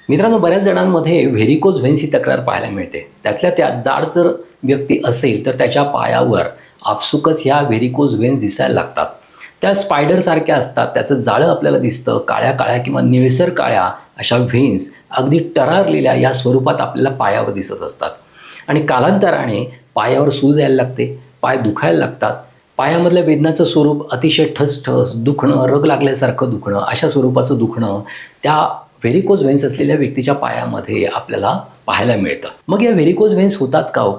मित्रांनो, बऱ्याच जणांमध्ये व्हेरिकोज व्हेन्स ही तक्रार पाहायला मिळते. त्यातल्या त्यात जाड जर व्यक्ती असेल तर त्याच्या पायावर आपसुकच ह्या व्हेरिकोज व्हेन्स दिसायला लागतात. त्या स्पायडरसारख्या असतात, त्याचं जाळं आपल्याला दिसतं. काळ्या काळ्या किंवा निळसर काळ्या अशा व्हेन्स अगदी टरारलेल्या या स्वरूपात आपल्याला पायावर दिसत असतात. आणि कालांतराने पायावर सूज यायला लागते, पाय दुखायला लागतात. पायामधल्या वेदनाचं स्वरूप अतिशय ठसठस दुखणं, रग लागल्यासारखं दुखणं, अशा स्वरूपाचं दुखणं त्या व्हेरिकोज व्हेन्स असलेल्या व्यक्तीच्या पायामध्ये आपल्याला पाहायला मिळतं. मग या व्हेरिकोज व्हेन्स होतात का हो?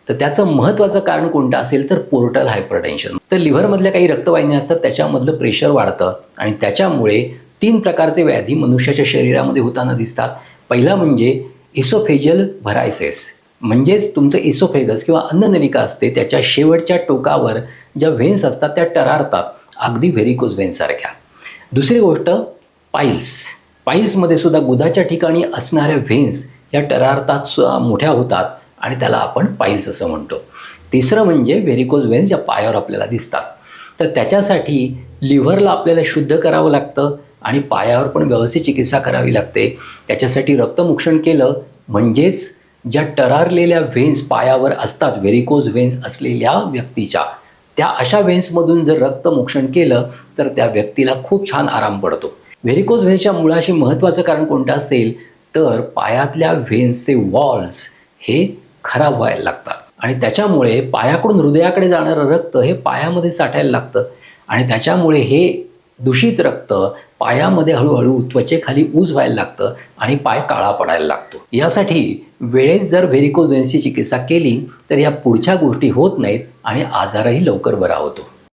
तर त्याचं महत्त्वाचं कारण कोणतं असेल तर पोर्टल हायपरटेन्शन. तर लिव्हरमधल्या काही रक्तवाहिन्या असतात, त्याच्यामधलं प्रेशर वाढतं आणि त्याच्यामुळे 3 प्रकारचे व्याधी मनुष्याच्या शरीरामध्ये होताना दिसतात. पहिला म्हणजे इसोफेजियल व्हरायसिस, म्हणजेच तुमचं इसोफेगस किंवा अन्ननलिका असते त्याच्या शेवटच्या टोकावर ज्या व्हेन्स असतात त्या टरारतात, अगदी व्हेरिकोज व्हेन्ससारख्या. दुसरी गोष्ट पाईल्समध्ये सुद्धा गुदाच्या ठिकाणी असणाऱ्या व्हेन्स या टरारतात, मोठ्या होतात आणि त्याला आपण पाईल्स असं म्हणतो. तिसरं म्हणजे व्हेरिकोज व्हेन्स ज्या पायावर आपल्याला दिसतात. तर त्याच्यासाठी लिव्हरला आपल्याला शुद्ध करावं लागतं आणि पायावर पण व्यवस्थित चिकित्सा करावी लागते. त्याच्यासाठी रक्तमोक्षण केलं म्हणजेच ज्या टरारलेल्या व्हेन्स पायावर असतात व्हेरिकोज व्हेन्स असलेल्या व्यक्तीच्या, त्या अशा व्हेन्समधून जर रक्तमोक्षण केलं तर त्या व्यक्तीला खूप छान आराम पडतो. व्हेरिकोज व्हेन्सच्या मुळाशी महत्त्वाचं कारण कोणतं असेल तर पायातल्या व्हेन्सचे वॉल्स हे खराब व्हायला लागतात आणि त्याच्यामुळे पायाकडून हृदयाकडे जाणारं रक्त हे पायामध्ये साठायला लागतं आणि त्याच्यामुळे हे दूषित रक्त पायामध्ये हळूहळू त्वचेखाली ऊज व्हायला लागतं आणि पाय काळा पडायला लागतो. यासाठी वेळेत जर व्हेरिकोज व्हेन्सची चिकित्सा केली तर या पुढच्या गोष्टी होत नाहीत आणि आजारही लवकर बरा होतो.